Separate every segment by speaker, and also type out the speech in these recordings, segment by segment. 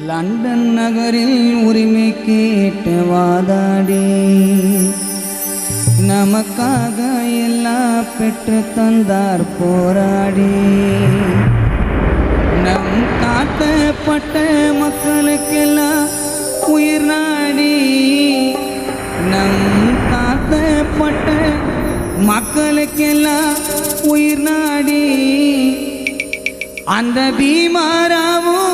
Speaker 1: London நகரில் உரிமை கேட்டு வாதாடி நமக்காக எல்லாம் பெற்று தந்தார் போராடி. நம் தாழ்த்தப்பட்ட மக்களுக்கெல்லாம் உயிர் நாடி, நம் தாழ்த்தப்பட்ட மக்களுக்கெல்லாம் உயிர் நாடி அந்த பீமாராவும்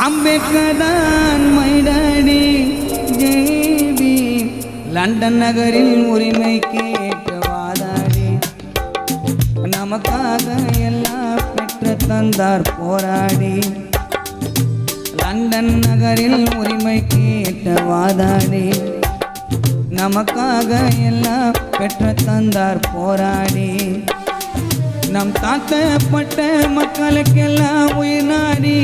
Speaker 1: அம்பேத்கர் தான் மைடாடி. ஜெய் பீம். லண்டன் நகரில் உரிமை கேட்டு வாதாடி நமக்காக எல்லாம் பெற்று தந்தார் போராடி. லண்டன் நகரில் உரிமை கேட்டு வாதாடி நமக்காக எல்லாம் பெற்று தந்தார் போராடி. நம் தாழ்த்தப்பட்ட மக்களுக்கெல்லாம் உயிர் நாடி,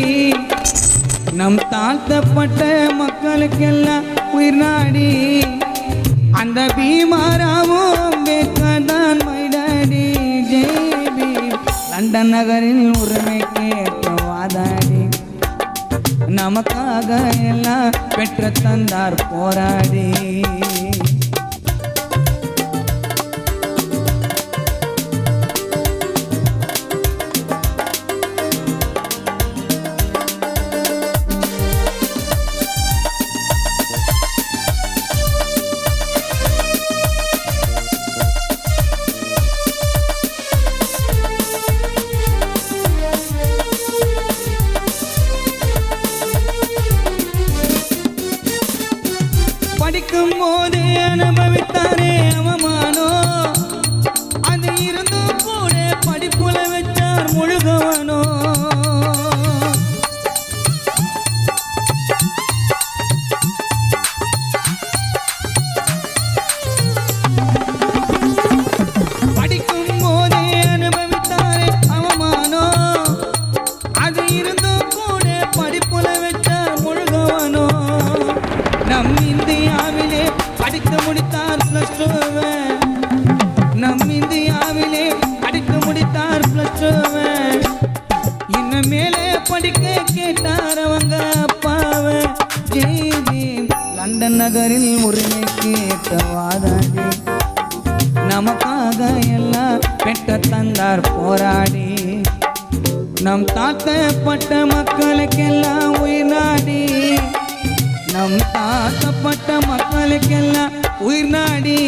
Speaker 1: நம் தாழ்த்தப்பட்ட மக்களுக்கெல்லாம் உயிர் நாடி அந்த பீமாராவும் அம்பேத்கர் தான் மைடாடி. ஜெய் பீம். லண்டன் நகரில் உரிமை கேட்டு வாதாடி நமக்காக எல்லாம் பெற்று தந்தார் போராடி. படிக்கும் போதே அனுபவித்தாரே அவமானோ, அது இருந்தும் கூட படிப்புல வச்சார் முழுகவனோ. படிக்கும் போதே அனுபவித்தாரே அவமானோ, அது இருந்தும் கூட படிப்புல வச்சார் முழுகவனோ. நம் இந்தியாவிலே படித்து முடித்தார் பிளஸ் டூவை, நம் இந்தியாவிலே படித்து முடித்தார் பிளஸ் டூவை. இன்னும் மேலே படிக்க கேட்டார் அவங்க அப்பாவை. ஜெய் பீம். லண்டன் நகரில் உரிமை கேட்ட வாதாடி நமக்காக எல்லாம் பெற்று தந்தார் போராடி. நம் தாழ்த்தப்பட்ட மக்களுக்கெல்லாம் உயிர் நாடி, நம் தாழ்த்தப்பட்ட மக்களுக்கெல்லாம் உயிர் நாடி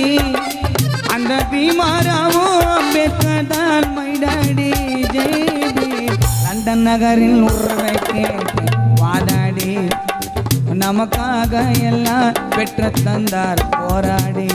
Speaker 1: அந்த பீமாராவும் அம்பேத்கர் தான் மைடாடி. ஜெய் பீம். லண்டன் நகரில் உரிமை கேட்டு வாதாடி நமக்காக எல்லாம் பெற்று தந்தார் போராடி.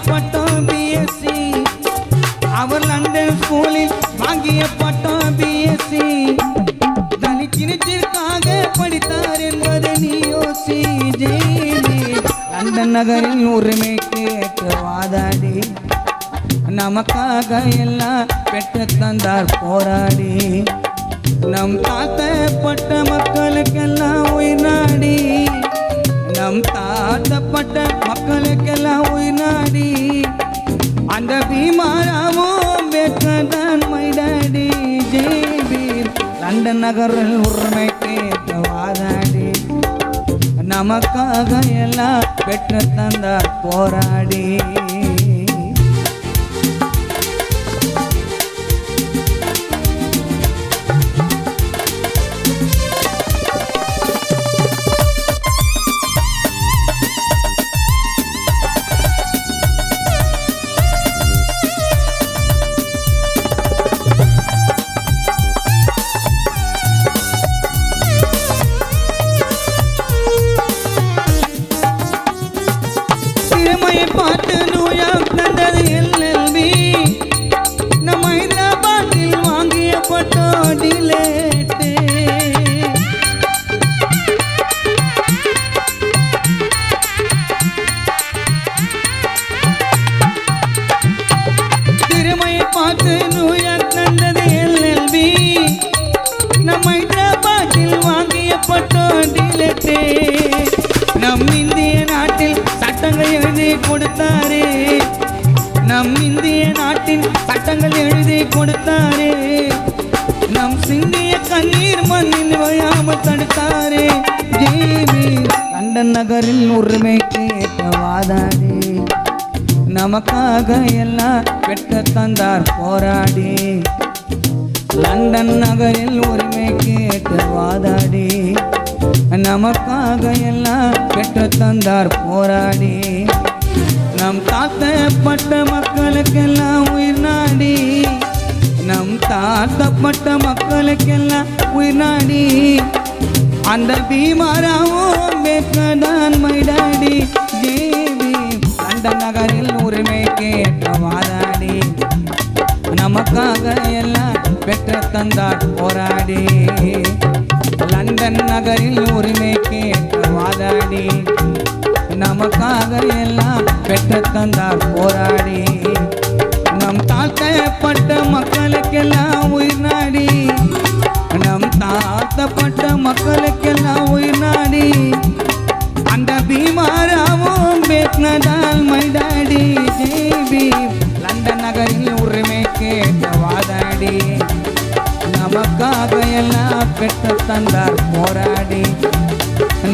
Speaker 1: பட்டம் பிஎஸ்சி, அவர் லண்டன் ஸ்கூலில் வாங்கிய பட்டம் பிஎஸ்சி. தனிச்சினிச்சிற்காக படித்தார் என்பதை நீ யோசி. ஜெய் பீம். லண்டன் நகரில் உரிமை கேட்டு வாதாடி நமக்காக எல்லாம் பெற்று தந்தார் போராடி. நம் தாழ்த்தப்பட்ட மக்களுக்கெல்லாம் உயிர் நாடி, நம் தாழ்த்தப்பட்ட மக்களுக்கெல்லாம் உயிர் நாடி அந்த பீமாராவும் அம்பேத்கர் தான் மைடாடி. ஜெய் பீம். லண்டன் நகரில் உரிமை கேட்டு வாதாடி நமக்காக எல்லாம் பெற்று தந்தார் போராடி. கொடுத்தாரே நம் இந்திய நாட்டில் சட்டங்கள் எழுதி கொடுத்தாரே நம் இந்திய நாட்டின் சட்டங்கள் எழுதி கொடுத்தாரே நம் சிந்திய கண்ணீர் மண்ணில் வயாமல் தடுத்தாரே ஜேபி லண்டன் நகரில் உரிமை கேட்ட வாதாடி நமக்காக எல்லாம் பெற்று தந்தார் போராடி லண்டன் நகரில் உரிமை கேட்டு வாதாடி நமக்காக எல்லாம் பெற்று தந்தார் போராடி நம் தாழ்த்தப்பட்ட மக்களுக்கெல்லாம் உயிர் நாடி நம் தாழ்த்தப்பட்ட மக்களுக்கெல்லாம் உயிர் நாடி அந்த பீமாராவும் அம்பேத்கர் மைடாடி ஜேபி லண்டன் நகரில் உரிமை கேட்ட வாதாடி நமக்காக எல்லாம் பெற்று தந்தார் போராடி லண்டன் நகரில் உரிமை கேட்ட வாதாடி நமக்காக எல்லாம் பெற்று தந்தார் போராடி நம் தாழ்த்தப்பட்ட மக்களுக்கெல்லாம் உயிர் நாடி நம் தாழ்த்தப்பட்ட மக்களுக்கெல்லாம் உயிர் நாடி அந்த பீமாராவும் அம்பேத்கர் மைடாடி ஜேபி லண்டன் நகரில் உரிமை கேட்ட வாதாடி நமக்காக எல்லாம் பெற்று தந்தார் போராடி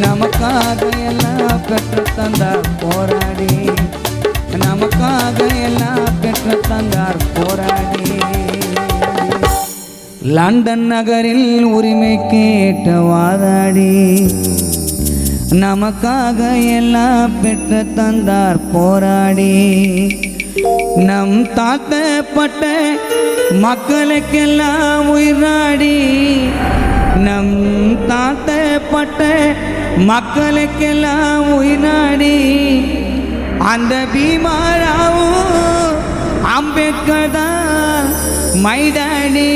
Speaker 1: நமக்காக எல்லாம் பெற்று தந்தார் போராடி நமக்காக எல்லாம் பெற்று தந்தார் போராடி லண்டன் நகரில் உரிமை கேட்ட வாதாடி நமக்காக எல்லாம் பெற்று தந்தார் போராடி நம் தாழ்த்தப்பட்ட மக்களுக்கெல்லாம் உயிர் நாடி நம் தாழ்த்தப்பட்ட மக்களுக்கெல்லாம் உயிர் நாடி அந்த பீமாராவும் அம்பேத்கர் தான் மைடாடி